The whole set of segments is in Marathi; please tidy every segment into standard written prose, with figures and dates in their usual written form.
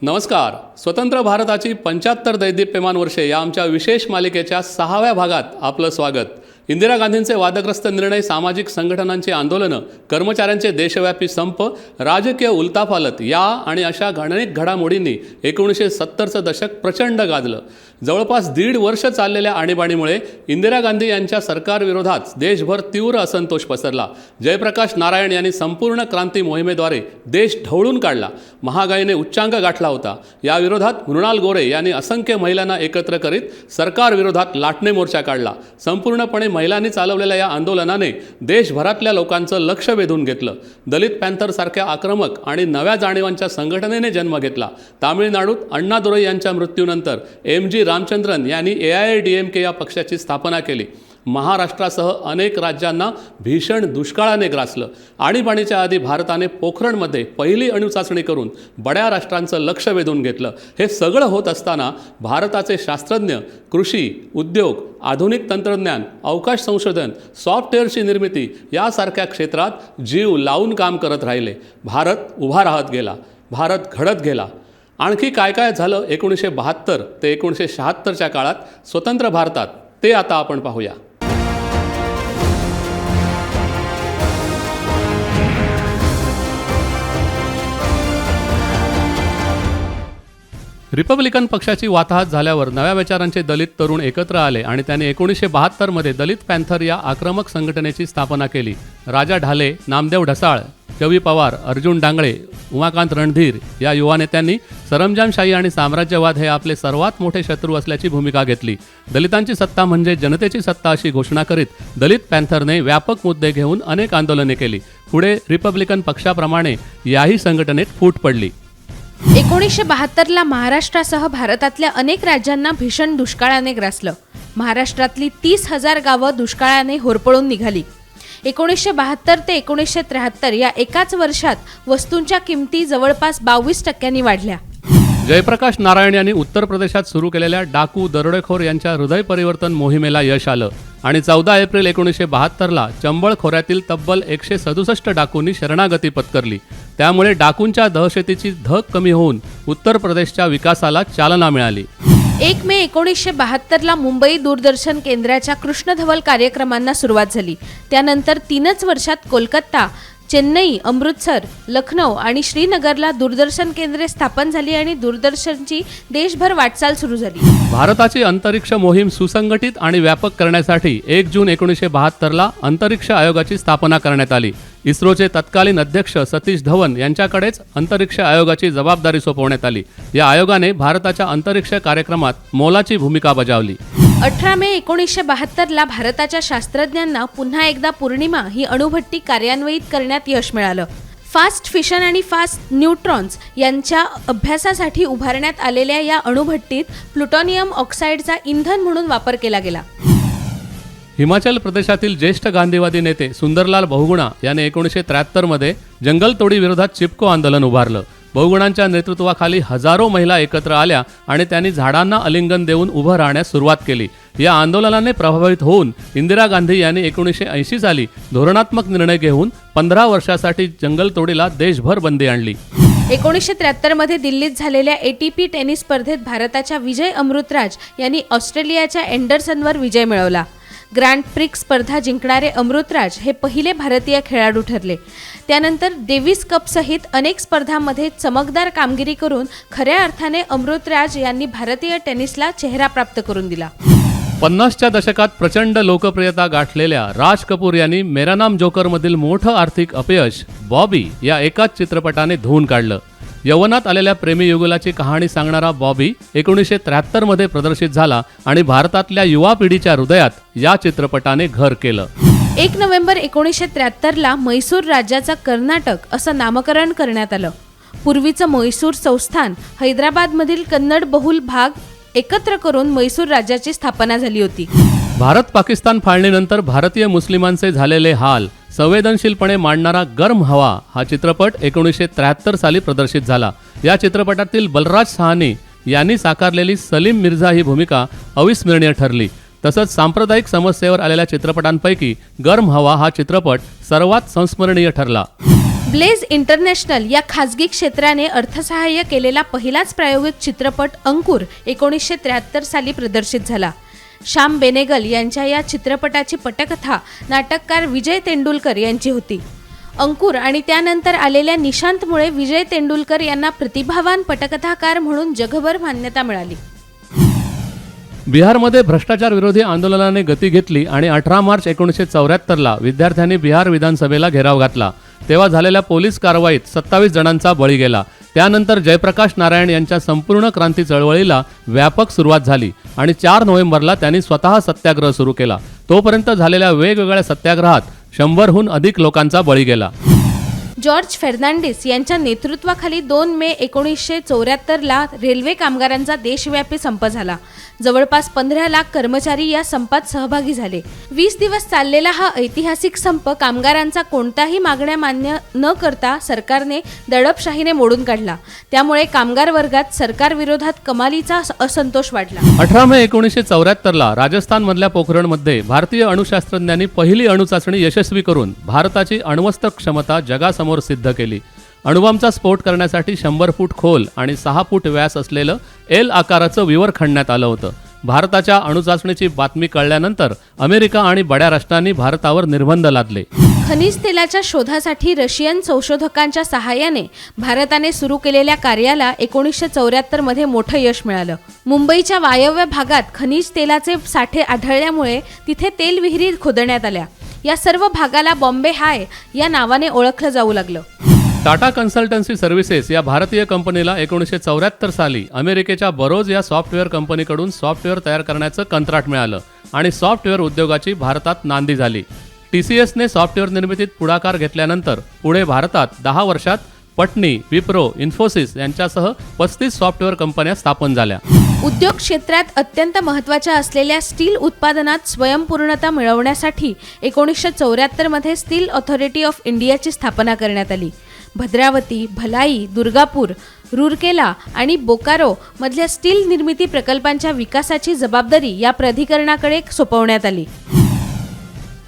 नमस्कार. स्वतंत्र भारताची 75 दैदिप्यमान वर्षे या आमच्या विशेष मालिकेच्या 6व्या भागात आपलं स्वागत. इंदिरा गांधींचे वादग्रस्त निर्णय, सामाजिक संघटनांची आंदोलनं, कर्मचाऱ्यांचे देशव्यापी संप, राजकीय उलथापालथ या आणि अशा अनेक घडामोडींनी 1970चं दशक प्रचंड गाजलं. जवळपास 1.5 वर्ष चाललेल्या आणीबाणीमुळे इंदिरा गांधी यांच्या सरकारविरोधात देशभर तीव्र असंतोष पसरला. जयप्रकाश नारायण यांनी संपूर्ण क्रांती मोहिमेद्वारे देश ढवळून काढला. महागाईने उच्चांक गाठला होता. या विरोधात मृणाल गोरे यांनी असंख्य महिलांना एकत्र करीत सरकारविरोधात लाटणे मोर्चा काढला. संपूर्णपणे महिलांनी चालवलेल्या या आंदोलनाने देशभरातल्या लोकांचं लक्ष वेधून घेतलं. दलित पॅन्थरसारख्या आक्रमक आणि नव्या जाणीवांच्या संघटनेने जन्म घेतला. तामिळनाडूत अण्णादुरई यांच्या मृत्यूनंतर MG रामचंद्रन यांनी AIADMK या पक्षाची स्थापना केली. महाराष्ट्रासह अनेक राज्यांना भीषण दुष्काळाने ग्रासलं. आणीबाणीच्या आधी भारताने पोखरणमध्ये पहिली अणुचाचणी करून बड्या राष्ट्रांचं लक्ष वेधून घेतलं. हे सगळं होत असताना भारताचे शास्त्रज्ञ कृषी, उद्योग, आधुनिक तंत्रज्ञान, अवकाश संशोधन, सॉफ्टवेअरची निर्मिती यासारख्या क्षेत्रात जीव लावून काम करत राहिले. भारत उभा राहत गेला. भारत घडत गेला. आणखी काय काय झालं 1972 ते 1976च्या काळात स्वतंत्र भारतात, ते आता आपण पाहूया. रिपब्लिकन पक्षाची वाताहत झाल्यावर नव्या विचारांचे दलित तरुण एकत्र आले आणि त्यांनी 1972 दलित पॅन्थर या आक्रमक संघटनेची स्थापना केली. राजा ढाले, नामदेव ढसाळ, कवी पवार, अर्जुन डांगळे, उमाकांत रणधीर या युवा नेत्यांनी सरंजामशाही आणि साम्राज्यवाद हे आपले सर्वात मोठे शत्रू असल्याची भूमिका घेतली. दलितांची सत्ता म्हणजे जनतेची सत्ता अशी घोषणा करीत दलित पॅन्थरने व्यापक मुद्दे घेऊन अनेक आंदोलने केली. पुढे रिपब्लिकन पक्षाप्रमाणे याही संघटनेत फूट पडली. 1972ला महाराष्ट्रासह भारतातल्या अनेक राज्यांना भीषण दुष्काळाने ग्रासलं. महाराष्ट्रातली 30,000 गावं दुष्काळाने होरपळून निघाली. 1972 ते 1973 या एकाच वर्षात वस्तूंच्या किमती जवळपास 22% वाढल्या. जयप्रकाश नारायण यांनी उत्तर प्रदेशात सुरू केलेल्या डाकू, दरोडेखोर यांच्या हृदय परिवर्तन मोहिमेला यश आलं आणि 14 एप्रिल 1972ला चंबळ खोऱ्यातील तब्बल 167 डाकूंनी शरणागती पत्करली. त्यामुळे डाकूंच्या दहशतीची धग कमी होऊन उत्तर प्रदेशच्या विकासाला चालना मिळाली. 1 मे 1972ला मुंबई दूरदर्शन केंद्राच्या कृष्णधवल कार्यक्रमांना सुरुवात झाली. त्यानंतर 3च वर्षात कोलकाता, चेन्नई, अमृतसर, लखनौ आणि श्रीनगरला दूरदर्शन केंद्रे स्थापन झाली आणि दूरदर्शनची देशभर वाटचाल सुरू झाली. भारताची अंतरिक्ष मोहीम सुसंघटित आणि व्यापक करण्यासाठी 1 जून 1972ला अंतरिक्ष आयोगाची स्थापना करण्यात आली. इस्रोचे तत्कालीन अध्यक्ष सतीश धवन यांच्याकडेच अंतरिक्ष आयोगाची जबाबदारी सोपवण्यात आली. या आयोगाने भारताच्या अंतरिक्ष कार्यक्रमात मोलाची भूमिका बजावली. 18 मे 1972ला भारताच्या शास्त्रज्ञांना पुन्हा एकदा पूर्णिमा ही अणुभट्टी कार्यान्वित करण्यात यश मिळालं. फास्ट फिशन आणि फास्ट न्यूट्रॉन्स यांच्या अभ्यासासाठी उभारण्यात आलेल्या या अणुभट्टीत प्लुटोनियम ऑक्साईडचा इंधन म्हणून वापर केला गेला. हिमाचल प्रदेशातील ज्येष्ठ गांधीवादी नेते सुंदरलाल बहुगुणा याने 1973 जंगलतोडी विरोधात चिपको आंदोलन उभारलं. बहुगुणांच्या नेतृत्वाखाली हजारो महिला एकत्र आल्या आणि त्यांनी झाडांना आलिंगन देऊन उभं राहण्यास सुरुवात केली. या आंदोलनाने प्रभावित होऊन इंदिरा गांधी यांनी 1980 साली धोरणात्मक निर्णय घेऊन 15 वर्षासाठी जंगलतोडीला देशभर बंदी आणली. 1973 दिल्लीत झालेल्या ATP टेनिस स्पर्धेत भारताच्या विजय अमृतराज यांनी ऑस्ट्रेलियाच्या एंडरसनवर विजय मिळवला. ग्रँड प्रिक्स स्पर्धा जिंकणारे अमृतराज हे पहिले भारतीय खेळाडू ठरले. त्यानंतर डेव्हिस कपसहित अनेक स्पर्धांमध्ये चमकदार कामगिरी करून खऱ्या अर्थाने अमृतराज यांनी भारतीय टेनिसला चेहरा प्राप्त करून दिला. 50च्या दशकात प्रचंड लोकप्रियता गाठलेल्या राज कपूर यांनी मेरा नाम जोकरमधील मोठं आर्थिक अपयश बॉबी या एकाच चित्रपटाने धुवून काढलं. यवनात आलेल्या प्रेमीयुगुलाची कहाणी सांगणारा बॉबी 1973 प्रदर्शित झाला आणि भारतातल्या युवा पिढीच्या हृदयात या चित्रपटाने घर केलं. 1 नोव्हेंबर 1973ला म्हैसूर राज्याचं कर्नाटक असं नामकरण करण्यात आलं. पूर्वीचं म्हैसूर संस्थान हैदराबादमधील कन्नड बहुल भाग एकत्र करून म्हैसूर राज्याची स्थापना झाली होती. भारत पाकिस्तान फाळणीनंतर भारतीय मुस्लिमांचे झालेले हाल संवेदनशीलपणे मांडणारा गर्म हवा हा चित्रपट 1973 साली प्रदर्शित झाला. या चित्रपटातील बलराज सहानी यांनी साकारलेली सलीम मिर्झा ही भूमिका अविस्मरणीय ठरली. तसंच सांप्रदायिक समस्येवर आलेल्या चित्रपटांपैकी गर्म हवा हा चित्रपट सर्वात संस्मरणीय ठरला. ब्लेझ इंटरनॅशनल या खाजगी क्षेत्राने अर्थसहाय्य केलेला पहिलाच प्रायोगिक चित्रपट अंकुर 1973 साली प्रदर्शित झाला. श्याम बेनेगल यांच्या या चित्रपटाची पटकथा नाटककार विजय तेंडुलकर यांची होती. अंकुर आणि त्यानंतर आलेल्या निशांतमुळे विजय तेंडुलकर यांना प्रतिभावान पटकथाकार म्हणून जगभर मान्यता मिळाली. बिहारमध्ये भ्रष्टाचार विरोधी आंदोलनाने गती घेतली आणि 18 मार्च 1974ला विद्यार्थ्यांनी बिहार विधानसभेला घेराव घातला. तेव्हा झालेल्या पोलीस कारवाईत 27 जणांचा बळी गेला. त्यानंतर जयप्रकाश नारायण यांच्या संपूर्ण क्रांती चळवळीला व्यापक सुरुवात झाली आणि 4 नोव्हेंबरला त्यांनी स्वतः सत्याग्रह सुरू केला. तोपर्यंत झालेल्या वेगवेगळ्या सत्याग्रहात 100हून अधिक लोकांचा बळी गेला. जॉर्ज फर्नांडिस यांच्या नेतृत्वाखाली 2 मे 1974ला रेल्वे कामगारांचा देशव्यापी संप झाला. जवळपास 15 लाख कर्मचारी या संपात सहभागी झाले. 20 दिवस चाललेला हा ऐतिहासिक संप कामगारांचा कोणताही मागण्या मान्य न करता सरकारने दडपशाहीने मोडून काढला. त्यामुळे कामगार वर्गात सरकारविरोधात कमालीचा असंतोष वाढला. 18 मे 1974ला राजस्थानमधल्या पोखरणमध्ये भारतीय अणुशास्त्रज्ञांनी पहिली अणुचाचणी यशस्वी करून भारताची अण्वस्त्र क्षमता जगासमोर सिद्ध केली. अणुबॉम्बचा स्फोट करण्यासाठी 100 फूट खोल आणि 6 फूट व्यास असलेलं एल आकाराचं विवर खणण्यात आलं होतं. भारताच्या अणुचाचणीची बातमी कळल्यानंतर अमेरिका आणि बड्या राष्ट्रांनी भारतावर निर्बंध लादले. खनिज तेलाच्या शोधासाठी रशियन संशोधकांच्या सहाय्याने भारताने सुरू केलेल्या कार्याला 1974 मध्ये मोठं यश मिळालं. मुंबईच्या वायव्य भागात खनिज तेलाचे साठे आढळल्यामुळे तिथे तेल विहिरी खोदण्यात आल्या. या सर्व भागाला बॉम्बे हाय या नावाने ओळखलं जाऊ लागलं. टाटा कन्सल्टन्सी सर्व्हिसेस या भारतीय कंपनीला 1974 साली अमेरिकेच्या बरोज या सॉफ्टवेअर कंपनीकडून सॉफ्टवेअर तयार करण्याचं कंत्राट मिळालं आणि सॉफ्टवेअर उद्योगाची भारतात नांदी झाली. TCSने सॉफ्टवेअर निर्मितीत पुढाकार घेतल्यानंतर पुढे भारतात 10 वर्षात पटनी, विप्रो, इन्फोसिस यांच्यासह 35 सॉफ्टवेअर कंपन्या स्थापन झाल्या. उद्योग क्षेत्रात अत्यंत महत्त्वाच्या असलेल्या स्टील उत्पादनात स्वयंपूर्णता मिळवण्यासाठी 1974 मध्ये स्टील ऑथॉरिटी ऑफ इंडियाची स्थापना करण्यात आली. भद्रावती, भलाई, दुर्गापूर, रूरकेला आणि बोकारो मधल्या स्टील निर्मिती प्रकल्पांच्या विकासाची जबाबदारी या प्राधिकरणाकडे सोपवण्यात आली.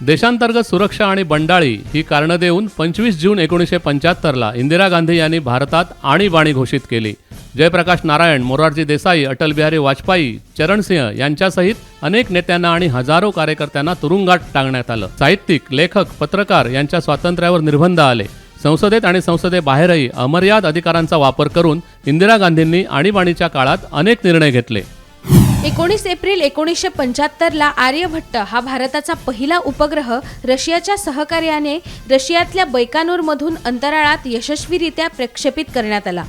देशांतर्गत सुरक्षा आणि बंडाळी ही कारणं देऊन 25 जून 1975ला इंदिरा गांधी यांनी भारतात आणीबाणी घोषित केली. जयप्रकाश नारायण, मोरारजी देसाई, अटल बिहारी वाजपेयी, चरण सिंह यांच्यासहित अनेक नेत्यांना आणि हजारो कार्यकर्त्यांना तुरुंगात टाकण्यात आलं. साहित्यिक, लेखक, पत्रकार यांच्या स्वातंत्र्यावर निर्बंध आले. संसदेत आणि संसदेबाहेरही अमर्याद अधिकारांचा वापर करून इंदिरा गांधींनी आणीबाणीच्या काळात अनेक निर्णय घेतले. 19 एप्रिल 1975ला आर्यभट्ट हा भारताचा पहिला उपग्रह रशियाच्या सहकार्याने रशियातल्या बैकानूरमधून अंतराळात यशस्वीरित्या प्रक्षेपित करण्यात आला.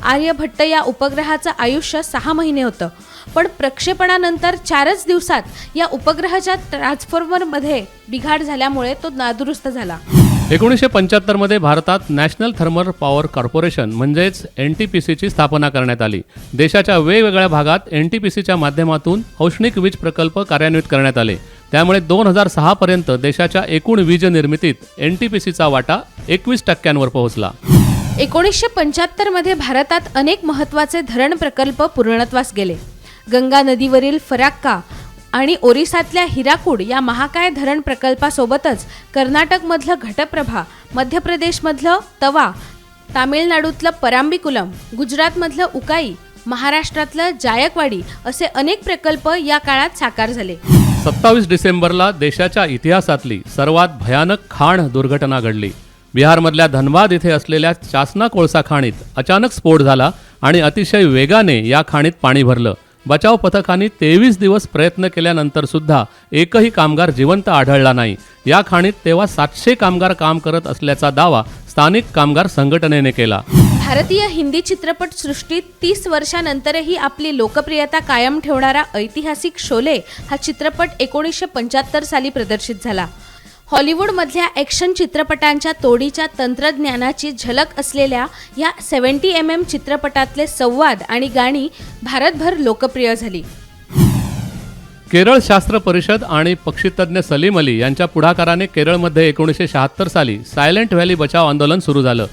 आर्यभट्ट या उपग्रहाचं आयुष्य 6 महिने होतं, पण प्रक्षेपणानंतर 4च दिवसात या उपग्रहाच्या ट्रान्सफॉर्मरमध्ये बिघाड झाल्यामुळे तो नादुरुस्त झाला. 1975 मध्ये भारतात नॅशनल थर्मल पॉवर कॉर्पोरेशन म्हणजेच NTPCची स्थापना करण्यात आली. देशाच्या वेगवेगळ्या भागात NTPCच्या माध्यमातून औष्णिक वीज प्रकल्प कार्यान्वित करण्यात आले. त्यामुळे 2006 पर्यंत देशाच्या एकूण वीज निर्मितीत NTPCचा वाटा 21% पोहोचला. 1975 मध्ये भारतात अनेक महत्त्वाचे धरण प्रकल्प पूर्णत्वास गेले. गंगा नदीवरील फराक्का आणि ओरिसातल्या हिराकूड या महाकाय धरण प्रकल्पासोबतच कर्नाटकमधलं घटप्रभा, मध्य प्रदेशमधलं तवा, तामिळनाडूतलं परांबिकुलम, गुजरातमधलं उकाई, महाराष्ट्रातलं जायकवाडी असे अनेक प्रकल्प या काळात साकार झाले. 27 डिसेंबरला देशाच्या इतिहासातली सर्वात भयानक खाण दुर्घटना घडली. बिहारमधल्या धनबाद इथे असलेल्या चासना कोळसा खाणीत अचानक स्फोट झाला आणि अतिशय वेगाने या खाणीत पाणी भरलं. बचाव पथकांनी 23 दिवस प्रयत्न केल्यानंतर सुद्धा एकही कामगार जिवंत आढळला नाही. या खाणीत तेव्हा 700 कामगार काम करत असल्याचा दावा स्थानिक कामगार संघटनेने केला. भारतीय हिंदी चित्रपट सृष्टीत 30 वर्षानंतरही आपली लोकप्रियता कायम ठेवणारा ऐतिहासिक शोले हा चित्रपट 1975 साली प्रदर्शित झाला. हॉलिवूडमधल्या ॲक्शन चित्रपटांच्या तोडीच्या तंत्रज्ञानाची झलक असलेल्या या 70 mm चित्रपटातले संवाद आणि गाणी भारतभर लोकप्रिय झाली. केरळ शास्त्र परिषद आणि पक्षीतज्ञ सलीम अली यांच्या पुढाकाराने केरळमध्ये 1976 साली सायलेंट व्हॅली बचाव आंदोलन सुरू झालं.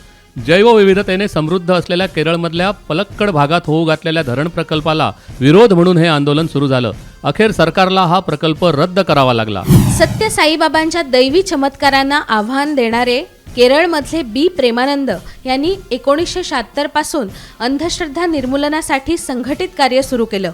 जैवविविधतेने समृद्ध असलेल्या केरळमधल्या पलक्कड भागात होऊ घातलेल्या धरण प्रकल्पाला विरोध म्हणून हे आंदोलन सुरू झालं. अखेर सरकारला हा प्रकल्प रद्द करावा लागला. सत्य साईबाबांच्या दैवी चमत्कारांना आव्हान देणारे केरळमधले बी प्रेमानंद यांनी 1976 पासून अंधश्रद्धा निर्मूलनासाठी संघटित कार्य सुरू केलं.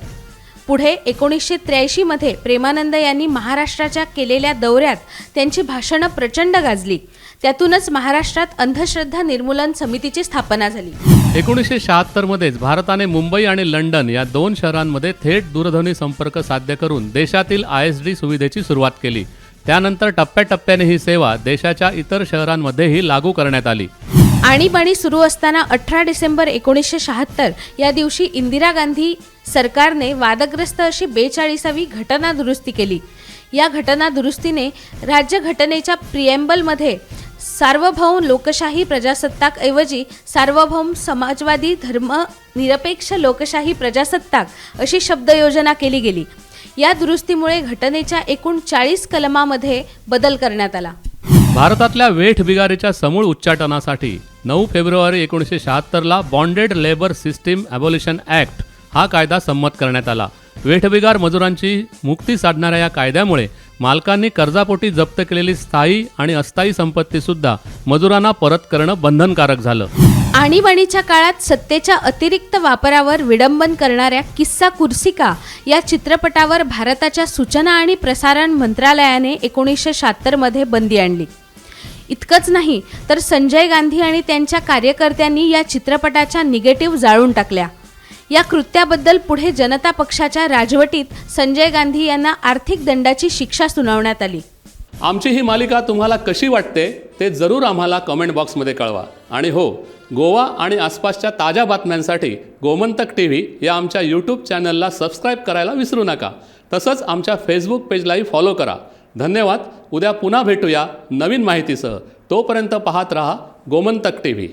पुढे 1983 मध्ये प्रेमानंद यांनी महाराष्ट्राच्या केलेल्या दौऱ्यात त्यांची भाषणं प्रचंड गाजली. त्यातूनच महाराष्ट्रात अंधश्रद्धा निर्मूलन समितीची स्थापना झाली. 1976 मध्येच भारताने मुंबई आणि लंडन या 2 शहरांमध्ये थेट दूरध्वनी संपर्क साध्य करून देशातील ISD सुविधेची सुरुवात केली. त्यानंतर टप्प्याटप्प्याने ही सेवा देशाच्या इतर शहरांमध्येही लागू करण्यात आली. आणीबाणी सुरू असताना 18 डिसेंबर 1976 या दिवशी इंदिरा गांधी सरकारने वादग्रस्त अशी 42वी घटना दुरुस्ती केली. या घटना दुरुस्तीने राज्यघटनेच्या प्रिएम्बलमध्ये सार्वभौम लोकशाही प्रजासत्ताक ऐवजी सार्वभौम समाजवादी धर्मनिरपेक्ष लोकशाही प्रजासत्ताक अशी शब्दयोजना केली गेली. या दुरुस्तीमुळे घटनेच्या एकूण 40 कलमामध्ये बदल करण्यात आला. भारतातल्या वेठबिगारीच्या समूळ उच्चाटनासाठी 9 फेब्रुवारी 1976ला bonded labour system abolition act हा कायदा संमत करण्यात आला. वेठबिगार मजुरांची मुक्ती साधणाऱ्या या कायद्यामुळे मालकांनी कर्जापोटी जप्त केलेली स्थायी आणि अस्थायी संपत्तीसुद्धा मजुरांना परत करणं बंधनकारक झालं. आणीबाणीच्या काळात सत्तेच्या अतिरिक्त वापरावर विडंबन करणाऱ्या किस्सा कुर्सिका या चित्रपटावर भारताच्या सूचना आणि प्रसारण मंत्रालयाने 1976 मध्ये बंदी आणली. इतकंच नाही तर संजय गांधी आणि त्यांच्या कार्यकर्त्यांनी या चित्रपटाच्या निगेटिव्ह जाळून टाकल्या. या कृत्याबद्दल पुढे जनता पक्षाच्या राजवटीत संजय गांधी यांना आर्थिक दंडाची शिक्षा सुनावण्यात आली. आमची ही मालिका तुम्हाला कशी वाटते ते जरूर आम्हाला कमेंट बॉक्समध्ये कळवा. आणि हो, गोवा आणि आसपासच्या ताज्या बातम्यांसाठी गोमंतक TV या आमच्या YouTube चॅनलला सबस्क्राईब करायला विसरू नका. तसंच आमच्या फेसबुक पेजलाही फॉलो करा. धन्यवाद. उद्या पुन्हा भेटूया नवीन माहितीसह. तोपर्यंत पाहत रहा गोमंतक TV.